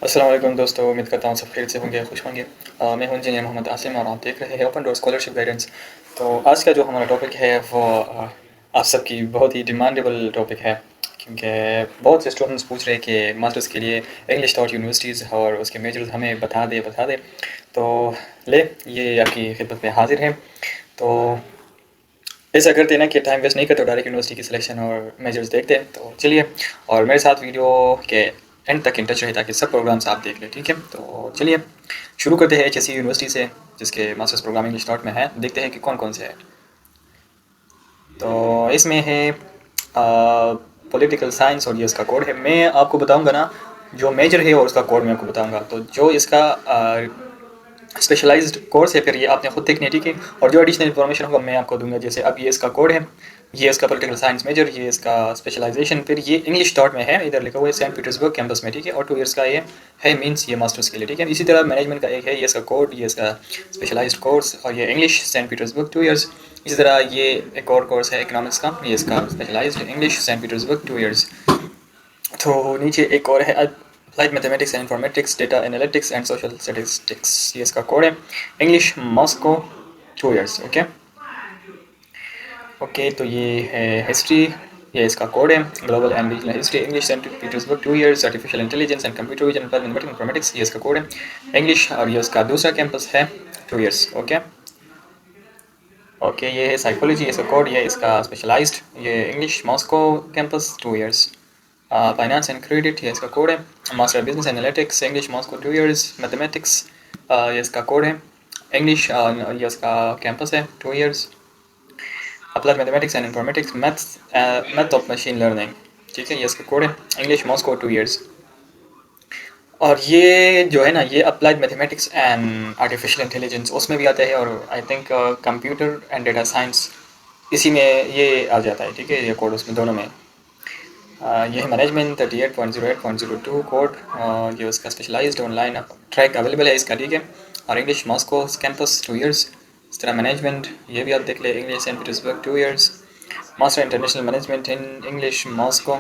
अस्सलाम वालेकुम दोस्तों, उम्मीद करता हूँ सब खैरियत से होंगे, खुश होंगे। मैं हूँ इंजीनियर मोहम्मद आसिम और आप देख रहे हैं ओपन डोर स्कॉलरशिप गाइडेंस। तो आज का जो हमारा टॉपिक है वो आप सबकी बहुत ही डिमांडेबल टॉपिक है, क्योंकि बहुत से स्टूडेंट्स पूछ रहे हैं कि मास्टर्स के लिए इंग्लिश टॉट यूनिवर्सिटीज़ और उसके मेजर्स हमें बता दे। तो ले ये आपकी खिदमत में हाजिर हैं। तो ऐसा करते हैं ना कि टाइम वेस्ट नहीं करते, डायरेक्ट यूनिवर्सिटी की सिलेक्शन और मेजर्स देखते हैं। तो चलिए, और मेरे साथ वीडियो के एंड तक इन टच रहे ताकि सब प्रोग्राम्स आप देख लें, ठीक है। तो चलिए शुरू करते हैं HSC यूनिवर्सिटी से, जिसके मास्टर्स प्रोग्राम इंग्लिश नॉट में है। देखते हैं कि कौन कौन से है। तो इसमें है पॉलिटिकल साइंस और ये इसका कोड है। मैं आपको बताऊंगा ना जो मेजर है और उसका कोड मैं आपको बताऊंगा। तो जो इसका स्पेशलाइज्ड कोर्स है फिर ये आपने खुद देखनी है, ठीक है। और जो एडिशनल इन्फॉर्मेशन होगा मैं आपको दूंगा। जैसे अब ये इसका कोड है, ये इसका पॉलिटिकल साइंस मेजर, ये इसका स्पेशलाइजेशन, फिर ये इंग्लिश डॉट में है, इधर लिखा हुआ है सेंट पीटर्सबर्ग कैंपस में, ठीक है। और 2 ईयर्स का ये है, मीन्स ये मास्टर्स के लिए, ठीक है। इसी तरह मैनेजमेंट का एक है, ये इसका कोड, ये इसका स्पेशलाइज्ड कोर्स, और ये इंग्लिश सेंट पीटर्सबर्ग 2 ईयर्स। इसी तरह ये एक और कोर्स है इकोनॉमिक्स का, ये इसका specialized English Saint Petersburg 2 years. तो नीचे एक और है applied mathematics and informatics, data analytics and social statistics, ये इसका कोड है। English Moscow 2 years, okay. Okay, तो ये है हिस्ट्री, ये इसका कोड है। Global and regional history English Saint Petersburg 2 years. Artificial intelligence and computer vision and mathematics informatics, ये इसका कोड है। इंग्लिश, और ये उसका दूसरा कैंपस है 2 ईयर्स, ओके। ओके, ये है साइकोलॉजी, इसका कोड, ये इसका स्पेशलाइज्ड, ये English Moscow campus 2 years. Finance and credit, ये इसका कोड है। Master business analytics English Moscow 2 years. Mathematics, ये इसका कोड है। इंग्लिश, ये इसका कैंपस है 2 years. Applied mathematics and informatics math of machine learning, ठीक है, ये इसका कोड है। English Moscow 2 years. और ये जो है ना, ये applied mathematics and artificial intelligence उसमें भी आता है, और I think computer and data science इसी में ये आ जाता है, ठीक है। ये कोड उसमें दोनों में। ये है मैनेजमेंट 38.08.02 कोड, ये उसका स्पेशलाइज्ड ऑनलाइन ट्रैक अवेलेबल है इसका, ठीक है। और इंग्लिश मॉस्को कैंपस 2 ईयर्स। इस तरह मैनेजमेंट ये भी आप देख ले, English Saint Petersburg 2 years. Master international management in English Moscow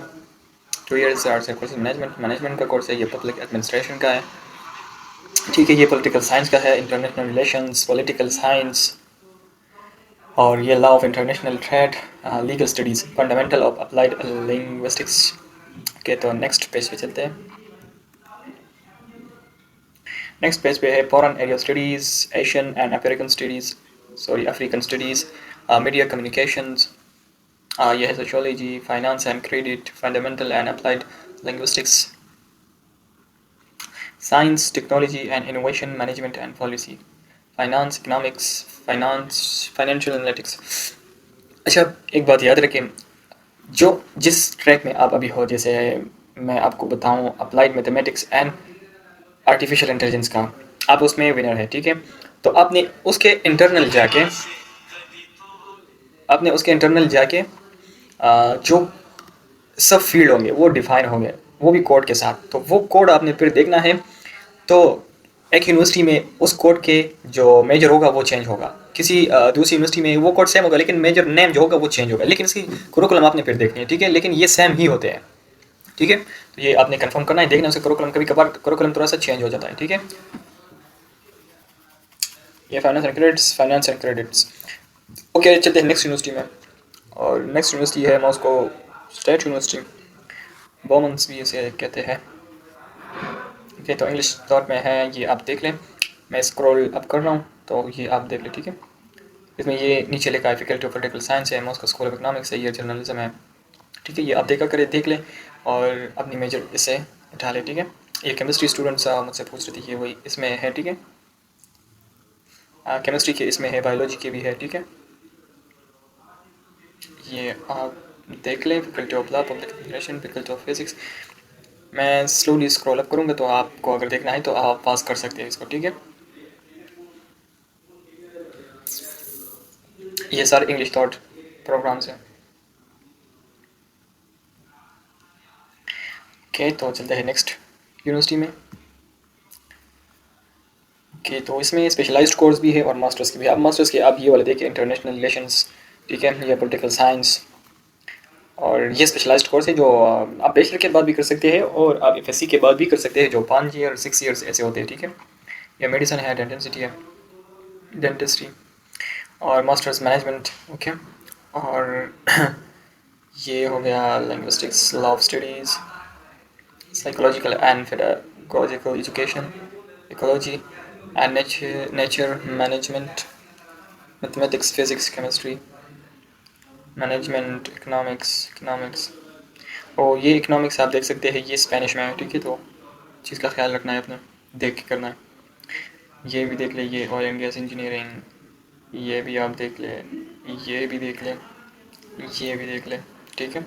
2 years. Arts and course management का कोर्स है, ये पब्लिक एडमिनिस्ट्रेशन का है, ठीक है। ये पॉलिटिकल साइंस का है, इंटरनेशनल रिलेशंस, पॉलिटिकल साइंस, और ये law of international trade, legal studies, fundamental of applied linguistics. Okay, तो नेक्स्ट पेज पे चलते हैं। नेक्स्ट पेज पे है foreign area studies, Asian and African studies, African studies, media communications, ये है sociology, finance and credit, fundamental and applied linguistics, science, technology and innovation, management and policy, finance, economics, financial analytics. अच्छा, एक बात याद रखें, जो जिस ट्रैक में आप अभी हो, जैसे मैं आपको बताऊं applied mathematics and artificial intelligence का, आप उसमें विनर है, ठीक है। तो आपने उसके इंटरनल जाके जो सब फील्ड होंगे वो डिफाइन होंगे, वो भी कोड के साथ। तो वो कोड आपने फिर देखना है। तो एक यूनिवर्सिटी में उस कोड के जो मेजर होगा वो चेंज होगा, किसी दूसरी यूनिवर्सिटी में वो कोड सेम होगा, लेकिन मेजर नेम जो होगा वो चेंज होगा, लेकिन इसकी कुरिकुलम आपने फिर देखनी है, ठीक है। लेकिन ये सेम ही होते हैं, ठीक है। तो ये आपने कंफर्म करना है, देखना उसका कुरिकुलम, कभी कभार कुरिकुलम थोड़ा सा चेंज हो जाता है, ठीक है। ये फाइनेंस एंड क्रेडिट्स, ओके। चलते हैं नेक्स्ट यूनिवर्सिटी में, और नेक्स्ट यूनिवर्सिटी है मॉस्को स्टेट यूनिवर्सिटी, बोमन्स भी इसे कहते हैं, ओके। तो इंग्लिश डॉट में है, ये आप देख लें। मैं स्क्रॉल अप कर रहा हूँ तो ये आप देख लें, ठीक है। इसमें ये नीचे लिखा है फैकल्टी ऑफ पॉलिटिकल साइंस है, मॉस्को स्कूल ऑफ इकोनॉमिक्स है, ये जर्नलिज्म है, ठीक है। ये आप देखा करें, देख लें और अपनी मेजर इसे उठा लें, ठीक है। ये केमिस्ट्री स्टूडेंट्स मुझसे पूछ रही थी, ये वही इसमें है, ठीक है। केमिस्ट्री के इसमें है, बायोलॉजी के भी है, ठीक है। ये आप देख लें, faculty of law, public administration, faculty of physics. मैं स्लोली स्क्रॉल अप करूँगा, तो आपको अगर देखना है तो आप पास कर सकते हैं इसको, ठीक है। ये सारे इंग्लिश थॉट प्रोग्राम्स हैं, ओके। तो चलते हैं नेक्स्ट यूनिवर्सिटी में, ओके। तो इसमें स्पेशलाइज्ड कोर्स भी है और मास्टर्स के भी। आप मास्टर्स के आप ये वाले देखिए, इंटरनेशनल रिलेशंस, ठीक है, या पॉलिटिकल साइंस, और ये स्पेशलाइज्ड कोर्स है जो आप बैचलर के बाद भी कर सकते हैं और आप एफएससी के बाद भी कर सकते हैं, जो 5 ईयर 6 ईयर्स ऐसे होते हैं, ठीक है। ये मेडिसिन है, डेंटिस्ट्री है, डेंटिस्ट्री, और मास्टर्स मैनेजमेंट, ओके। और ये हो गया linguistics, law of studies, psychological and pedagogical education, ecology and nature management, mathematics, physics, chemistry, management, economics. और ये इकोनॉमिक्स आप देख सकते हैं, ये स्पेनिश में है, ठीक है। तो चीज़ का ख्याल रखना है अपने, देख के करना है। ये भी देख ले, ये ऑयल एंड गैस इंजीनियरिंग, ये भी आप देख ले, ये भी देख ले, ये भी देख ले, ठीक है।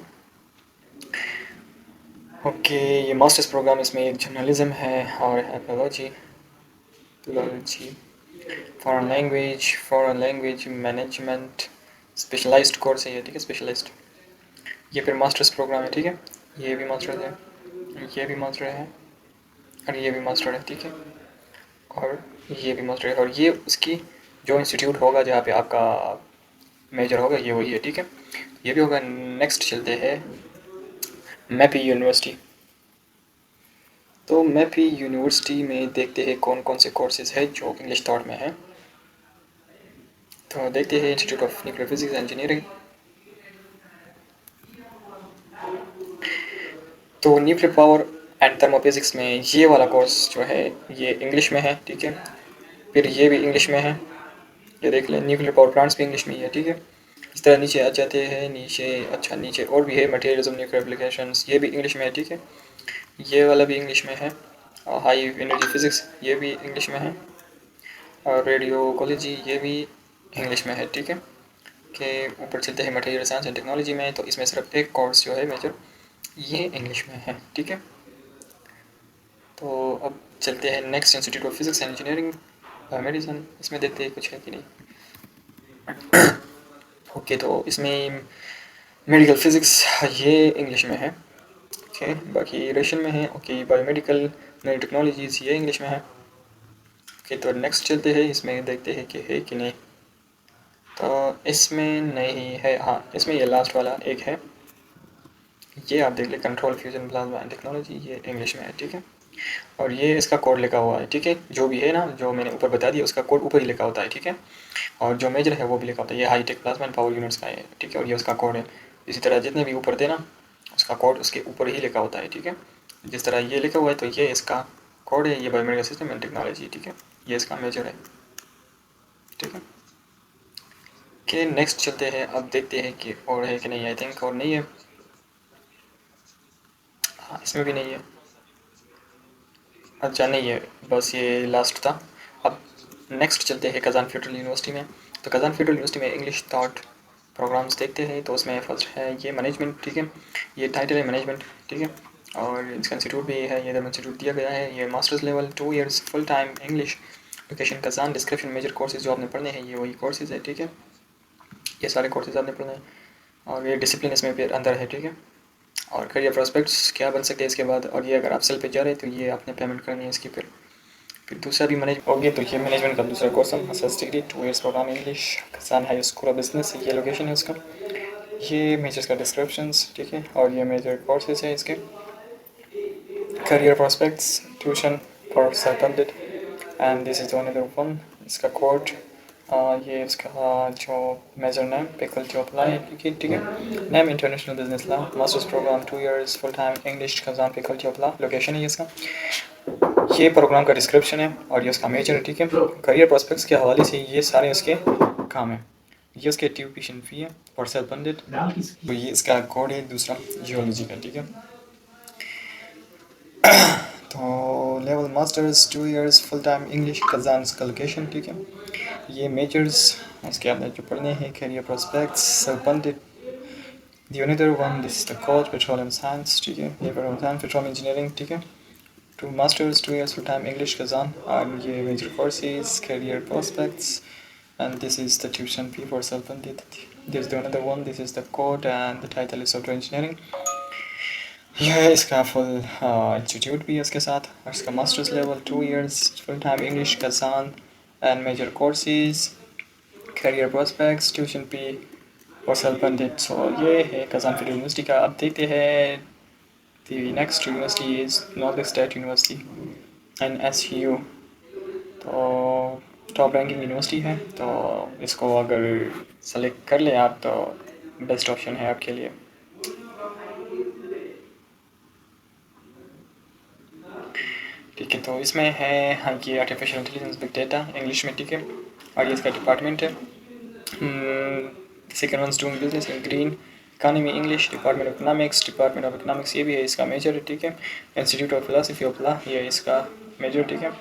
ओके, ये मास्टर्स प्रोग्राम, इसमें एक जर्नलिज्म है और एपियोलॉजी, foreign language management, specialized course है ये, ठीक है, स्पेशलाइज्ड। ये फिर मास्टर्स प्रोग्राम है, ठीक है। ये भी मास्टर है, ये भी मास्टर है, और ये भी मास्टर है, ठीक है। और ये भी मास्टर है, और ये उसकी जो इंस्टीट्यूट होगा जहाँ पे आपका मेजर होगा, ये वही है, ठीक है। ये भी होगा। नेक्स्ट चलते हैं मैपी यूनिवर्सिटी। तो मैपी यूनिवर्सिटी में देखते हैं कौन कौन से कोर्सेज है जो इंग्लिश थॉट में है। तो देखते हैं institute of nuclear physics engineering. तो न्यूक्लियर पावर एंड थर्मोफिजिक्स में ये वाला कोर्स जो है ये इंग्लिश में है, ठीक है। फिर ये भी इंग्लिश में है, ये देख लें, न्यूक्लियर पावर प्लांट्स भी इंग्लिश में ही है, ठीक है। इस तरह नीचे आ जाते हैं, नीचे अच्छा नीचे और भी है, मटेरियलिज्म न्यूक्लियर एप्लीकेशंस, ये भी इंग्लिश में है, ठीक है। ये वाला भी इंग्लिश में है। हाई एनर्जी फिजिक्स ये भी इंग्लिश में है। और रेडियोकोलॉजी ये भी इंग्लिश में है, ठीक है। के ऊपर चलते हैं मटेरियल साइंस एंड टेक्नोलॉजी में, तो इसमें सिर्फ एक कोर्स जो है मेजर ये इंग्लिश में है, ठीक है। तो अब चलते हैं next institute of physics and engineering medicine, इसमें देखते हैं कुछ है कि नहीं। ओके, तो इसमें मेडिकल फिजिक्स ये इंग्लिश में है, ओके। बाकी रशियन में है, ओके। बायोमेडिकल नई टेक्नोलॉजीज़ ये इंग्लिश में है, ओके। तो नेक्स्ट चलते हैं, इसमें देखते हैं कि है कि नहीं। तो इसमें नहीं है, हाँ इसमें ये लास्ट वाला एक है, ये आप देख लें, control fusion plasma and technology, ये इंग्लिश में है, ठीक है। और ये इसका कोड लिखा हुआ है, ठीक है। जो भी है ना, जो मैंने ऊपर बता दिया उसका कोड ऊपर ही लिखा होता है, ठीक है। और जो मेजर है वो भी लिखा होता है, ये hi tech plasma and power units का है, ठीक है। और ये उसका कोड है। इसी तरह जितने भी ऊपर थे ना, उसका कोड उसके ऊपर ही लिखा होता है, ठीक है। जिस तरह ये लिखा हुआ है तो ये इसका कोड है, ये बायोमेडिकल सिस्टम एंड टेक्नोलॉजी, ठीक है। ये इसका मेजर है, ठीक है। कि नेक्स्ट चलते हैं, अब देखते हैं कि और है कि नहीं। आई थिंक और नहीं है, हाँ इसमें भी नहीं है, अच्छा नहीं है, बस ये लास्ट था। अब नेक्स्ट चलते हैं कज़ान फेडरल यूनिवर्सिटी में। तो कज़ान फेडरल यूनिवर्सिटी में इंग्लिश थॉट प्रोग्राम्स देखते हैं। तो उसमें फर्स्ट है ये मैनेजमेंट, ठीक है। ये टाइटल है मैनेजमेंट, ठीक है। और इसका इंस्टीट्यूट भी है, ये इंस्टीट्यूट दिया गया है। ये masters level 2 years full time English, location Kazan, description major courses जो आपने पढ़ने हैं ये वही कोर्सेज है, ठीक है। ये सारे कोर्सेज आपने पढ़ने हैं, और ये डिसिप्लिन इसमें फिर अंदर है, ठीक है। और करियर प्रोस्पेक्ट्स क्या बन सकते हैं इसके बाद, और ये अगर आप सेल पे जा रहे हैं तो ये आपने पेमेंट करनी है इसकी। फिर दूसरा भी मैनेज हो गया, तो ये मैनेजमेंट का दूसरा कोर्स है, masters degree 2 years program English, Kazan high school of business, ये लोकेशन है उसका। ये मेजर्स का डिस्क्रिप्शंस, ठीक है। और ये मेजर कोर्सेज है इसके। Career prospects, tuition for self funded, and this is another one, इसका कोड। ये इसका जो major name faculty of law, ठीक है। Name international business law, masters program 2 years full time English, Kazan faculty of law, location है इसका। ये programme का डिस्क्रिप्शन है और ये उसका मेजर है, ठीक है। करियर प्रोस्पेक्ट्स के हवाले से ये सारे उसके काम है। ये उसके ट्यूशन फी है और सेल्फ फंडेड, तो ये इसका कोड है दूसरा जियोलॉजी का, ठीक है। तो level masters 2 years full time English, Kazan का लोकेशन, ठीक है। ये मेजर्स उसके आपने जो पढ़ने हैं, career prospects, self funded, the another one, this is the code petroleum science, ठीक है। ये पेट्रोलियम इंजीनियरिंग, ठीक है। 2 masters 2 years full time English Kazan, and ये major courses, career prospects, and this is the tuition fee for self-funded. There's the another one, this is the code and the title is software engineering. यह है इसका full institute भी है इसके साथ, और इसका masters level 2 years full time English Kazan and major courses, career prospects, tuition fee और सेल्फ फंडेड। सो ये है कज़ान फेडरल यूनिवर्सिटी का। अब देखते हैं the next university is north state university NSU। तो टॉप रैंकिंग यूनिवर्सिटी है, तो इसको अगर सेलेक्ट कर लें आप तो बेस्ट ऑप्शन है आपके लिए। ठीक है, तो इसमें है हाँ ये artificial intelligence big data English में, ठीक है। और ये इसका डिपार्टमेंट है। Second one doing business in green economy English, department of economics ये भी है इसका मेजर है, ठीक है। Institute of philosophy of law ये इसका मेजर, ठीक है।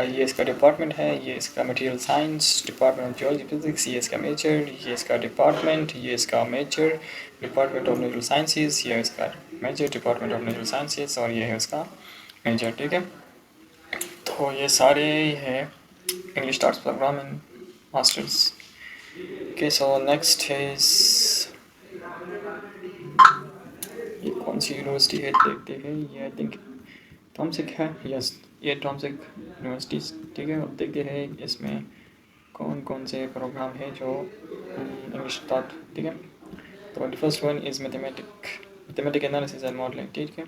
ये इसका डिपार्टमेंट है। ये इसका material science, department of geology physics ये इसका मेजर, ये इसका डिपार्टमेंट, ये इसका major, department of natural sciences ये इसका major, department of natural sciences और ये है उसका मेजर, ठीक है। तो ये सारे है English stars program in masters. Okay, so next is ये कौन सी यूनिवर्सिटी है देखते हैं। ये आई थिंक टॉमसिक है, यस ये टॉमसिक यूनिवर्सिटीज़, ठीक है। अब देखते हैं इसमें कौन कौन से प्रोग्राम है जो इंग्लिश स्टार्ट, ठीक है। तो first one is mathematic analysis and modelling, ठीक है।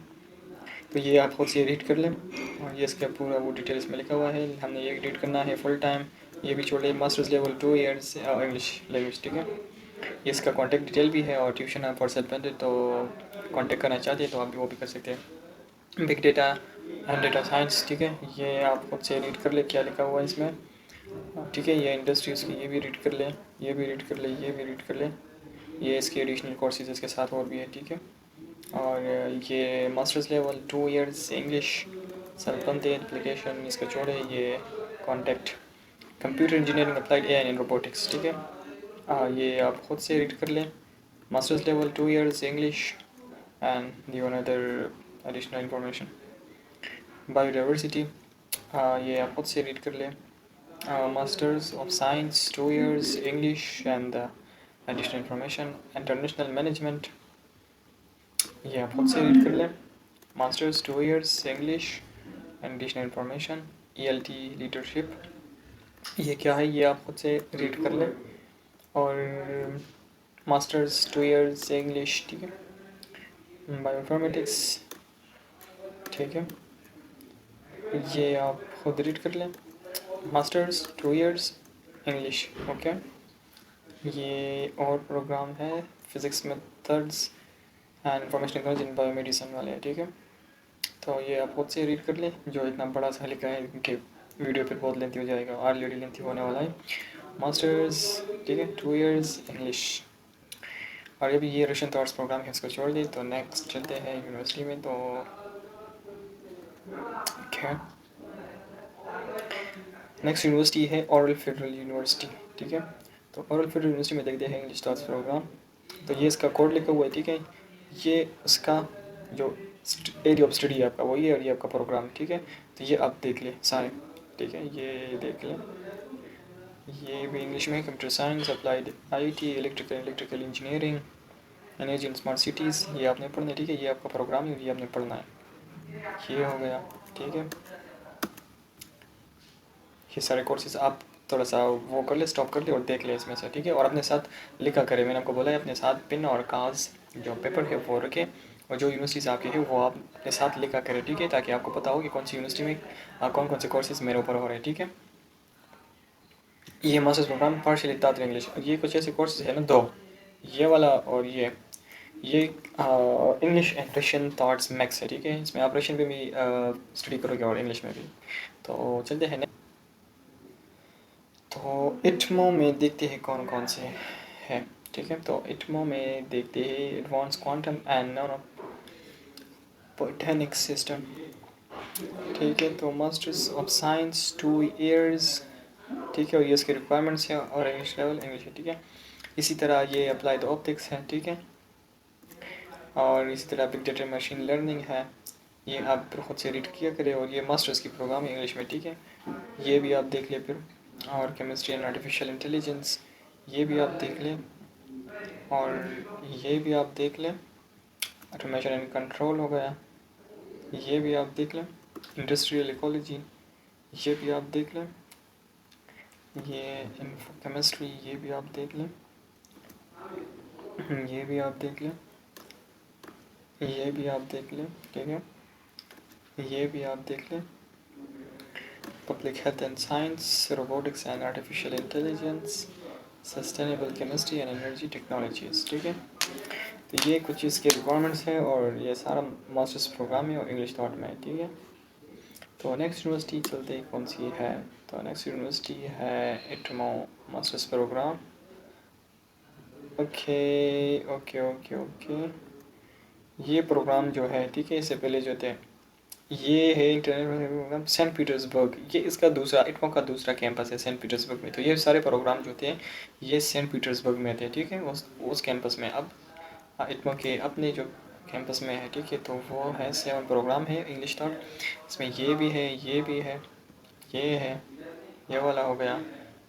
तो ये आप खुद से रीड कर लें और ये इसका पूरा वो डिटेल्स में लिखा हुआ है। हमने ये रीड करना है फुल टाइम। ये भी छोड़े masters level 2 years English language, ठीक है। ये इसका कॉन्टैक्ट डिटेल भी है और ट्यूशन आप और सेल्फ पेंडेड, तो कॉन्टैक्ट करना चाहते हैं तो आप भी वो भी कर सकते हैं। Big data and data science, ठीक है। ये आप खुद से रीड कर ले क्या लिखा हुआ है इसमें, ठीक है। ये इंडस्ट्रीज़ की ये भी रीड कर लें, ये भी रीड कर लें, ये भी रीड कर लें। ये इसके एडिशनल कोर्सेज इसके साथ और भी है, ठीक है। और ये मास्टर्स लेवल 2 ईयर्स इंग्लिश सल्पंते एप्लीकेशन इसका छोड़े। ये contact computer engineering applied AI and robotics, ठीक है। ये आप खुद से रीड कर लें। Masters level 2 years English and the one other additional information. Biodiversity ये आप खुद से रीड कर लें। Masters of science 2 years English and additional information. International management ये आप खुद से रीड कर लें। Masters 2 years English and additional information. ELT leadership ये क्या है ये आप खुद से रीड कर लें। और मास्टर्स 2 ईयर्स इंग्लिश, ठीक है। बायोइन्फॉर्मेटिक्स, ठीक है, ये आप खुद रीड कर लें। Masters 2 years English, okay. ये और प्रोग्राम है physics methods and information technology in biomedicine वाले, ठीक है। तो ये आप खुद से रीड कर लें। जो इतना बड़ा सा लिखा है कि वीडियो फिर बहुत लेंथी हो जाएगा, ऑलरेडी लेंथी होने वाला है। मास्टर्स, ठीक है, 2 ईयर्स इंग्लिश। और अभी ये रशियन थॉट्स प्रोग्राम है, इसको छोड़ दी। तो नेक्स्ट चलते हैं यूनिवर्सिटी में। तो क्या नेक्स्ट यूनिवर्सिटी है ओरल फेडरल यूनिवर्सिटी, ठीक है। तो ओरल फेडरल यूनिवर्सिटी में देखते हैं इंग्लिश थॉट्स प्रोग्राम। तो ये इसका कोड लिखा हुआ है, ठीक है। ये उसका जो एरिया ऑफ स्टडी है आपका वही है और ये आपका प्रोग्राम, ठीक है। तो ये आप देख लें सारे, ठीक है, ये देख लें। ये भी इंग्लिश में computer science applied IT electrical engineering energy and smart cities ये आपने पढ़ना है, ठीक है। ये आपका प्रोग्राम है, ये आपने पढ़ना है। ये हो गया, ठीक है। ये सारे कोर्सेज आप थोड़ा सा वो कर ले, स्टॉप कर ले और देख ले इसमें से, ठीक है। और अपने साथ लिखा करें, मैंने आपको बोला है अपने साथ पेन और कागज़ जो पेपर है वो रखें और जो यूनिवर्सिटीज़ आपकी है वो आप अपने साथ लिखा करें, ठीक है, ताकि आपको पता हो कि कौन सी यूनिवर्सिटी में कौन कौन से कोर्सेज मेरे ऊपर हो रहे हैं, ठीक है। ये मास्टर्स प्रोग्राम पार्शियल तात्र इंग्लिश, ये कुछ ऐसे कोर्सेज है ना दो, ये वाला और ये English and Russian thoughts max है, ठीक है। इसमें आप रशियन पे भी स्टडी करोगे और इंग्लिश में भी। तो चलते हैं। तो इटमो में देखते हैं कौन कौन से हैं, ठीक है। तो इटमो में देखते हैं advance quantum and nano botanics system, ठीक है। तो मास्टर्स ऑफ साइंस 2 ईयर्स, ठीक है। और ये इसके रिक्वायरमेंट्स हैं और इंग्लिश लेवल इंग्लिश है, ठीक है। इसी तरह ये अप्लाइड ऑप्टिक्स है, ठीक है। और इसी तरह बिग डेटा मशीन लर्निंग है, ये आप फिर खुद से रीड किया करें। और ये मास्टर्स की प्रोग्राम है इंग्लिश में, ठीक है, ये भी आप देख लें फिर। और केमिस्ट्री एंड आर्टिफिशियल इंटेलिजेंस ये भी आप देख लें और ये भी आप देख लें। ऑटोमेशन एंड कंट्रोल हो गया, ये भी आप देख लें। इंडस्ट्रियल इकोलॉजी ये भी आप देख लें। ये केमिस्ट्री ये भी आप देख लें। ये भी आप देख लें, ये भी आप देख लें, ठीक है, ये भी आप देख लें। Public health and science, robotics and artificial intelligence, sustainable chemistry and energy technologies, ठीक है। तो ये कुछ इसके रिक्वायरमेंट्स हैं और ये सारा मास्टर्स प्रोग्राम है और इंग्लिश थॉट में है, ठीक है। तो नेक्स्ट यूनिवर्सिटी चलते ही कौन सी है, तो नेक्स्ट यूनिवर्सिटी है ITMO masters program. Okay okay okay okay, ये प्रोग्राम जो है, ठीक है, इससे पहले जो थे, ये है इंटरनेशनल प्रोग्राम सेंट पीटर्सबर्ग, ये इसका दूसरा, इटमो का दूसरा कैंपस है सेंट पीटर्सबर्ग में। तो ये सारे प्रोग्राम जो थे ये सेंट पीटर्सबर्ग में थे, ठीक है, उस कैंपस में। अब इटमो के अपने जो कैंपस में है, ठीक है, तो वो है 7 प्रोग्राम है इंग्लिश थॉट। इसमें ये भी है, ये भी है, ये है, ये वाला हो गया।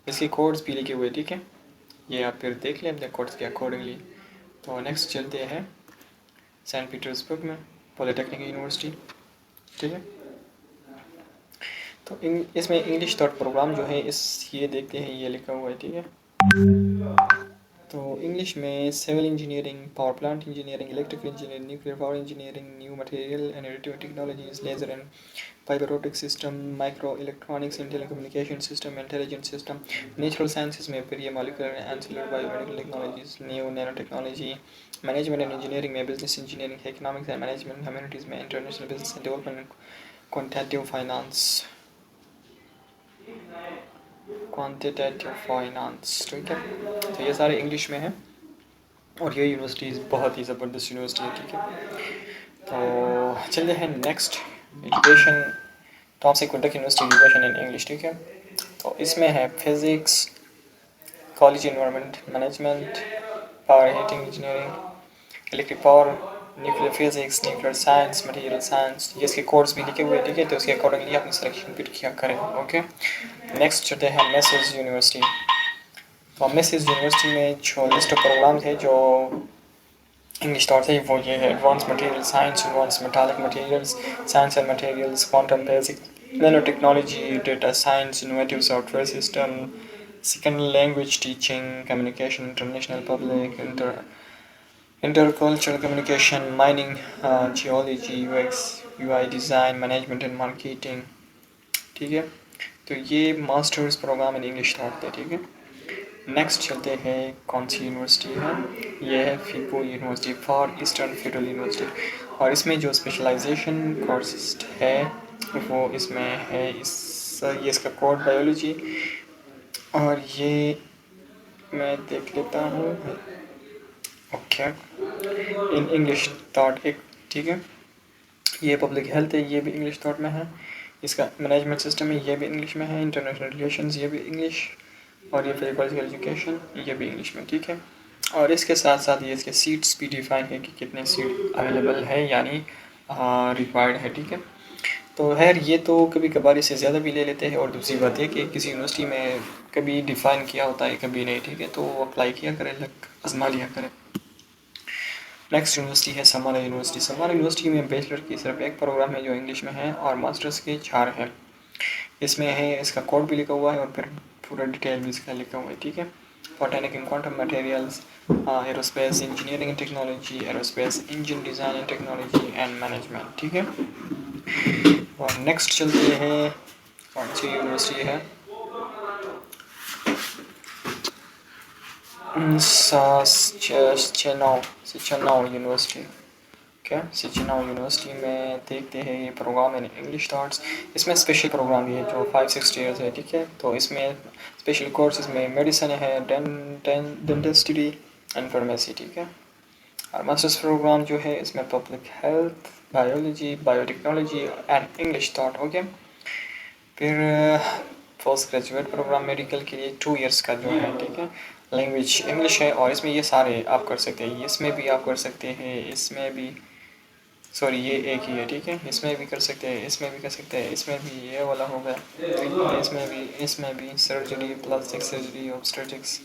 इसके कोड्स भी लिखे हुए, ठीक है, ये आप फिर देख लें अपने कोड्स के अकॉर्डिंगली। तो नेक्स्ट चलते हैं सेंट पीटर्सबर्ग में पॉलिटेक्निक यूनिवर्सिटी, ठीक है। तो इसमें इंग्लिश थॉट प्रोग्राम जो है, इस ये देखते हैं, ये लिखा हुआ है, ठीक है। तो इंग्लिश में civil engineering, power plant engineering, electrical engineering, nuclear power engineering, new material and additive technologies, laser and fibre optic system, micro electronics and telecommunication system, intelligent system. Natural sciences में फिर ये molecular and cellular biomedical technologies, new nano technology. Management and engineering में business engineering, economics and management, humanities में international business and development, quantitative finance, quantitative finance, ठीक है। तो ये सारे इंग्लिश में हैं और ये यूनिवर्सिटीज़ बहुत ही ज़बरदस्त यूनिवर्सिटी है, ठीक है। तो चलते हैं नेक्स्ट, एजुकेशन, टॉप से conduct university education in English, ठीक है। तो इसमें है physics, college environment management, power heating engineering, electric power, nuclear physics, nuclear science, material science, ये इसके कोर्स भी लिखे हुए, ठीक है। तो उसके अकॉर्डिंगली अपनी सिलेक्शन फिर किया करें, ओके। नेक्स्ट चलते हैं मैसेज यूनिवर्सिटी। तो मैसेज यूनिवर्सिटी में जो लिस्ट ऑफ प्रोग्राम्स है जो इंग्लिश थॉट है, वो ये है advance material science, advance metallic materials, science and materials, quantum basic, nano technology, data science, innovative software system, second language teaching, communication, international public, intercultural communication, mining, geology, UX, UI design, management and marketing, ठीक है। तो ये masters program in English taught थे, ठीक है। Next चलते हैं कौन सी यूनिवर्सिटी है, ये है फीपो university, for eastern federal university. और इसमें जो स्पेशलाइजेशन कोर्स है वो इसमें है, ये इसका कोड बायोलॉजी, और ये मैं देख लेता हूँ, ओके, इन इंग्लिश थॉट एक, ठीक है। ये पब्लिक हेल्थ है, ये भी इंग्लिश थॉट में है। इसका मैनेजमेंट सिस्टम है, ये भी इंग्लिश में है। इंटरनेशनल रिलेशंस, ये भी इंग्लिश। और ये फिजिकल एजुकेशन, ये भी इंग्लिश में, ठीक है। और इसके साथ साथ ये इसके सीट्स भी डिफाइन है कि कितने सीट अवेलेबल है, यानी रिक्वायर्ड है, ठीक है। तो खैर ये तो कभी कभार इससे ज़्यादा भी ले लेते हैं, और दूसरी बात है कि किसी यूनिवर्सिटी में कभी डिफ़ाइन किया होता है, कभी नहीं, ठीक है। तो अप्लाई किया करें, लग आजमा लिया करें। नेक्स्ट यूनिवर्सिटी है समारा यूनिवर्सिटी। समारा यूनिवर्सिटी में बैचलर की सिर्फ एक प्रोग्राम है जो इंग्लिश में है, और मास्टर्स के 4 हैं। इसमें है, इसका कोड भी लिखा हुआ है और फिर पूरा डिटेल भी इसका लिखा हुआ है, ठीक है। Botanic in quantum materials, aerospace engineering technology, aerospace engine design and technology and management, ठीक है। और नेक्स्ट चलते हैं, कौन सी यूनिवर्सिटी है, सिचेनाव यूनिवर्सिटी, क्या सिचेनाव यूनिवर्सिटी में देखते हैं ये प्रोग्राम इन इंग्लिश थॉट्स। इसमें स्पेशल प्रोग्राम भी है जो 5-6 ईयर्स है, ठीक है। तो इसमें स्पेशल कोर्सेज में मेडिसिन है, डेंटिस्ट्री एंड फार्मेसी, ठीक है। और मास्टर्स प्रोग्राम जो है इसमें public health, biology, biotechnology and English thought, okay. फिर पोस्ट ग्रेजुएट प्रोग्राम मेडिकल के लिए 2 ईयर्स का जो है, ठीक है। लैंग्वेज इंग्लिश है, और इसमें ये सारे आप कर सकते हैं, इसमें भी आप कर सकते हैं, इसमें भी, सॉरी ये एक ही है, ठीक है। इसमें भी कर सकते हैं, इसमें भी कर सकते हैं, इसमें भी, ये वाला हो गया, इसमें भी surgery, plastic surgery, obstetrics,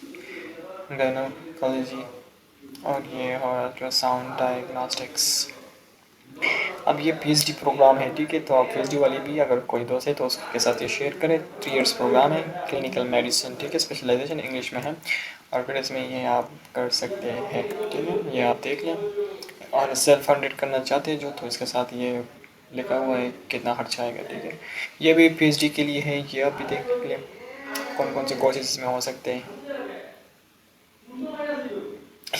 gynaecology, और ये अल्ट्रासाउंड डायग्नोस्टिक्स। अब ये पीएचडी प्रोग्राम है, ठीक है। तो आप पीएचडी वाली भी अगर कोई दोस्त है तो उसके साथ ये शेयर करें। 3 ईयर्स प्रोग्राम है, क्लिनिकल मेडिसिन, ठीक है। स्पेशलाइजेशन इंग्लिश में है, और फिर इसमें ये आप कर सकते हैं, ठीक है, ये आप देख लें। और सेल्फ फंडेड करना चाहते हैं जो, तो इसके साथ ये लिखा हुआ है कितना खर्चा आएगा, ठीक है। ये भी पीएचडी के लिए है, ये आप भी देख लें कौन कौन से कोर्सेज इसमें हो सकते हैं।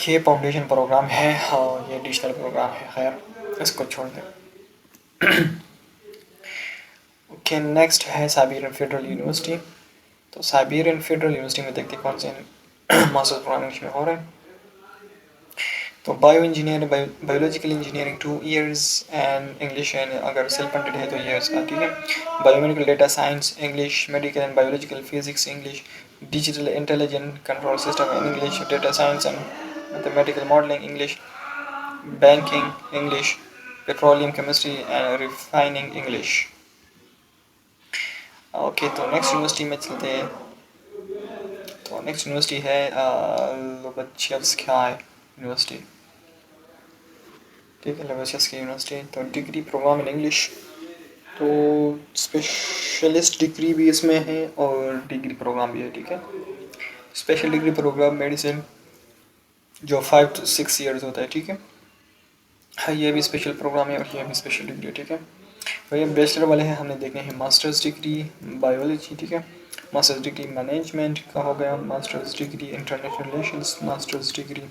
ये फाउंडेशन प्रोग्राम है और ये डिजिटल प्रोग्राम है, खैर इसको छोड़ दें। ओके, नेक्स्ट है साइबेरियन फेडरल यूनिवर्सिटी। तो साइबेरियन फेडरल यूनिवर्सिटी में देखते हैं कौन से मास्टर्स प्रोग्राम में हो रहे हैं। तो bio engineering, biological engineering 2 years and English and अगर सेल्फ फंडेड है तो ये इसका, ठीक है। Biomedical data science English, medical and biological physics English, digital intelligent control system in English, data science and mathematical modelling English, banking English, petroleum chemistry and refining English. Okay, तो next university में चलते हैं। तो next university है लोबेत्शियस्काया university, ठीक है, लोबेत्शियस्काया university. तो degree program in English, तो स्पेशलिस्ट डिग्री भी इसमें है और डिग्री प्रोग्राम भी है, ठीक है। स्पेशल डिग्री प्रोग्राम मेडिसिन जो 5 to 6 ईयर्स होता है, ठीक है। हाँ, ये भी स्पेशल प्रोग्राम है और ये भी स्पेशल डिग्री है, ठीक है। तो ये बैचलर वाले हैं, हमने देखने हैं मास्टर्स डिग्री बायोलॉजी, ठीक है, मास्टर्स डिग्री मैनेजमेंट का हो गया, masters degree international relations, masters degree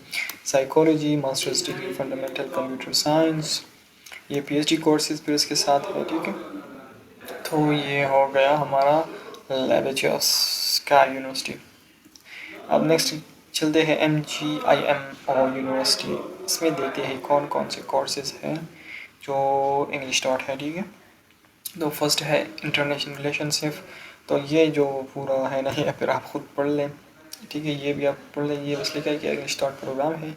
psychology, masters degree fundamental computer science, ये पीएचडी कोर्सेज फिर इसके साथ है, ठीक है। तो ये हो गया हमारा लोबेत्शियस्काया यूनिवर्सिटी। अब नेक्स्ट चलते हैं MGIMO यूनिवर्सिटी। इसमें देखते हैं कौन कौन से कोर्सेज हैं जो इंग्लिश टॉट है, ठीक है। तो फर्स्ट है इंटरनेशनल रिलेशनशिप, तो ये जो पूरा है ना, ये फिर आप खुद पढ़ लें, ठीक है, ये भी आप पढ़ लें। ये बस लिखा है कि इंग्लिश टॉट प्रोग्राम है।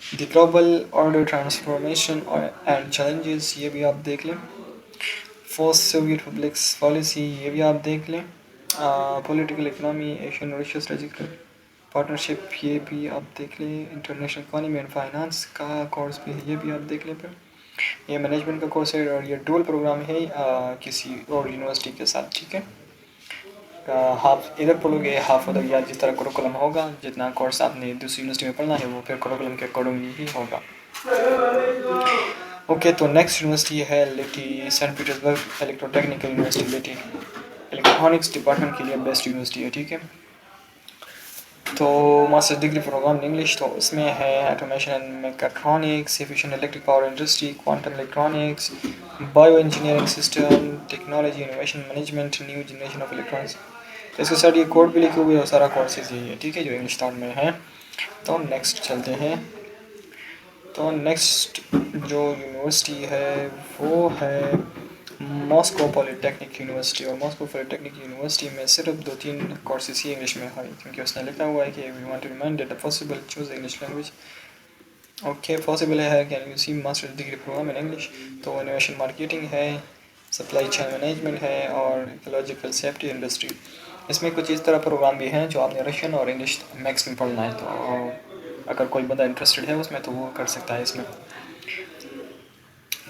The global order transformation and challenges, ये भी आप देख लें। फर्स्ट सोवियत रिपब्लिक्स पॉलिसी, ये भी आप देख लें। Political economy, Asian Russia strategic partnership, ये भी आप देख लें। इंटरनेशनल इकॉनमी एंड फाइनेंस का कोर्स भी है, ये भी आप देख लें। फिर ये मैनेजमेंट का कोर्स है और ये डुअल प्रोग्राम है किसी और यूनिवर्सिटी के साथ, ठीक है। हाफ इधर पढ़ोगे हाफ उधर, या जिस तरह करिकुलम होगा, जितना कोर्स आपने दूसरी यूनिवर्सिटी में पढ़ना है वो फिर करिकुलम के अकॉर्डिंग ही होगा। ओके, तो नेक्स्ट यूनिवर्सिटी है LETI, Saint Petersburg electrotechnical university LETI, electronics department के लिए बेस्ट यूनिवर्सिटी है, ठीक है। तो master degree program in English, तो इसमें है automation and mechatronics, efficient electric power industry, quantum electronics, bio engineering system technology, innovation management, new generation of electronics. तो इसके साथ ये कोड भी लिखे हुए और सारा कोर्सेज यही है, ठीक है, जो इंग्लिश टॉन में है। तो नेक्स्ट चलते हैं। तो नेक्स्ट जो यूनिवर्सिटी है वो है मॉस्को पॉलिटेक्निक यूनिवर्सिटी, और मॉस्को पॉलिटेक्निक यूनिवर्सिटी में सिर्फ 2-3 कोर्सेज ही इंग्लिश में है, क्योंकि उसने लिखा हुआ है कि we want to remind that possible choose English language. Okay, possible है can you see master degree program in English. तो इनोवेशन मार्केटिंग है, सप्लाई चेन मैनेजमेंट है और इकोलॉजिकल सेफ्टी इंडस्ट्री। इसमें कुछ इस तरह प्रोग्राम भी हैं जो आपने रशियन और इंग्लिश मैक्स में पढ़ना है, तो अगर कोई बंदा इंटरेस्टेड है उसमें तो वो कर सकता है इसमें।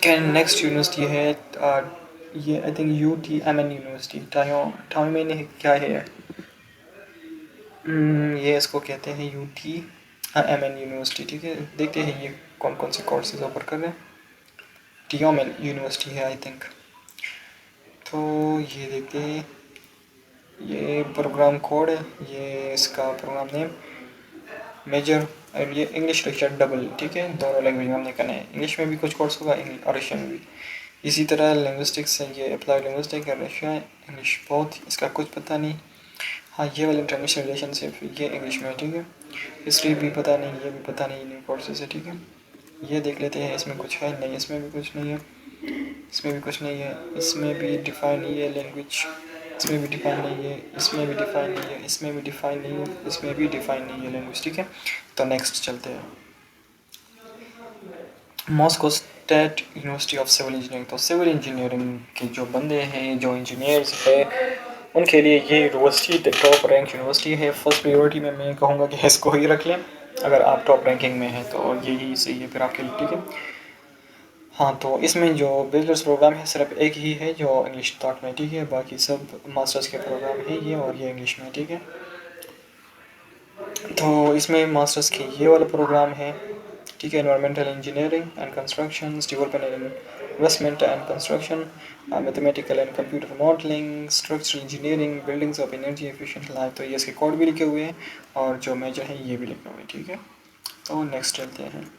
कैन नेक्स्ट यूनिवर्सिटी है ये I think UTMN university, time क्या है ये इसको कहते हैं UTMN यूनिवर्सिटी, ठीक है। देखते हैं ये कौन कौन से कोर्सेज ऑफर कर रहे हैं। टियोमेन यूनिवर्सिटी है आई थिंक। तो ये देखते हैं, ये प्रोग्राम कोड है, ये इसका प्रोग्राम नेम मेजर, और ये इंग्लिश रशियन डबल, ठीक है, दोनों लैंग्वेज में हमने करना है। इंग्लिश में भी कुछ कोर्स होगा और रशियन में भी। इसी तरह लिंग्विस्टिक्स है, ये अप्लाइड लिंग्विस्टिक है, रशिया इंग्लिश बोथ, इसका कुछ पता नहीं। हाँ, ये वाला इंटरनेशनल रिलेशनशिप ये इंग्लिश में है, ठीक है। हिस्ट्री भी पता नहीं, ये भी पता नहीं, न्यू कोर्सेज है, ठीक है। ये देख लेते हैं, इसमें कुछ है नहीं, इसमें भी कुछ नहीं है, इसमें भी कुछ नहीं है, इसमें भी डिफाइन नहीं है लैंग्वेज, इसमें भी डिफाइन नहीं है, इसमें भी डिफाइन नहीं है, इसमें भी डिफाइन नहीं है, इसमें भी डिफाइन नहीं है लैंग्वेज, ठीक है। तो नेक्स्ट चलते हैं, Moscow state university of civil engineering. तो सिविल इंजीनियरिंग के जो बंदे हैं, जो इंजीनियर्स हैं, उनके लिए ये यूनिवर्सिटी टॉप रैंक यूनिवर्सिटी है। फर्स्ट प्रायोरिटी में मैं कहूँगा कि इसको ही रख लें, अगर आप टॉप रैंकिंग में हैं तो यही सही है फिर आपके लिए, ठीक है। हाँ, तो इसमें जो बैचलर्स प्रोग्राम है सिर्फ एक ही है जो इंग्लिश टॉट में, ठीक है, बाकी सब मास्टर्स के प्रोग्राम है ये, और ये इंग्लिश में, ठीक है। तो इसमें मास्टर्स की ये वाला प्रोग्राम है, ठीक है। Environmental engineering and construction, development and investment and construction, mathematical and computer modelling, structural engineering, buildings of energy efficient life. तो ये इसके कोड भी लिखे हुए हैं और जो मेजर है ये भी लिखे हुए हैं, ठीक है। तो नेक्स्ट चलते हैं।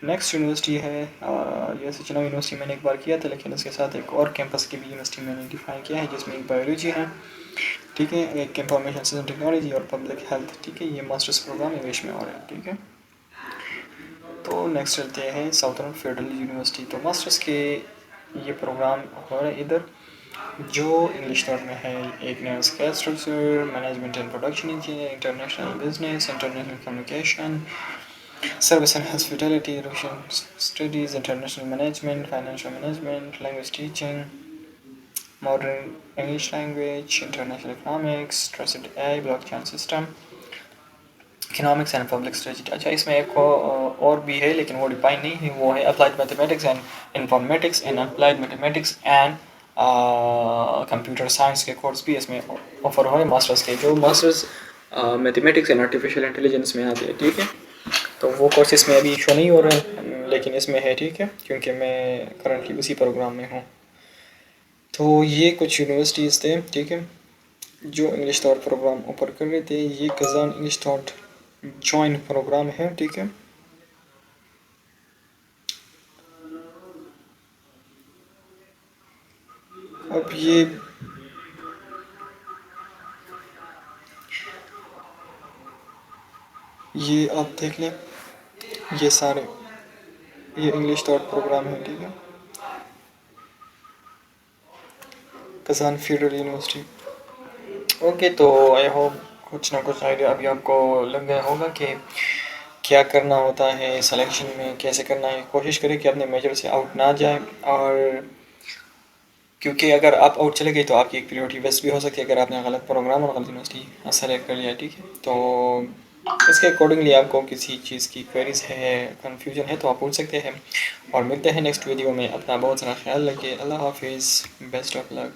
नेक्स्ट यूनिवर्सिटी है ये सचिना यूनिवर्सिटी मैंने एक बार किया था, लेकिन उसके साथ एक और कैंपस की भी यूनिवर्सिटी मैंने डिफाइन किया है, जिसमें एक बायोलॉजी है, ठीक है, एक इंफॉर्मेशन सिस्टम टेक्नोलॉजी और पब्लिक हेल्थ, ठीक है। ये मास्टर्स प्रोग्राम इंग्लिश में और है, ठीक है। तो नेक्स्ट चलते हैं साउथर्न फेडरल यूनिवर्सिटी। तो मास्टर्स के ये प्रोग्राम हो रहे इधर जो इंग्लिश नोट में है। एक ने scale structure, management and production engineer, international business, international communication, service and hospitality, Russian studies, international management, financial management, language teaching, modern English language, international economics, trusted AI, blockchain system, economics and public strategy. अच्छा, इसमें एक और भी है लेकिन वो define नहीं है, वो है applied mathematics and informatics and applied mathematics and computer science के कोर्स भी इसमें ऑफर हो रहे हैं मास्टर्स के, जो masters mathematics and artificial intelligence में आते हैं, ठीक है। तो वो कोर्स इसमें अभी शो नहीं हो रहे हैं लेकिन इसमें है, ठीक है, क्योंकि मैं करंटली उसी प्रोग्राम में हूँ। तो ये कुछ यूनिवर्सिटीज़ थे, ठीक है, जो इंग्लिश थॉट प्रोग्राम ऑफर कर रहे थे। ये Kazan English taught joint program है, ठीक है। अब ये आप देख लें, ये सारे ये इंग्लिश थॉट प्रोग्राम है, ठीक है, कज़ान फेडरल यूनिवर्सिटी। ओके, तो आई होप कुछ ना कुछ आइडिया अभी आपको लग गया होगा कि क्या करना होता है सिलेक्शन में, कैसे करना है। कोशिश करें कि अपने मेजर से आउट ना जाए, और क्योंकि अगर आप आउट चले गए तो आपकी एक प्रायोरिटी वेस्ट भी हो सकती है अगर आपने गलत प्रोग्राम और गलत यूनिवर्सिटी सेलेक्ट कर लिया, ठीक है। तो इसके अकॉर्डिंगली आपको किसी चीज़ की क्वेरीज है, कन्फ्यूजन है, तो आप पूछ सकते हैं। और मिलते हैं नेक्स्ट वीडियो में। अपना बहुत सारा ख्याल रखिए। अल्लाह हाफिज़, बेस्ट ऑफ लक।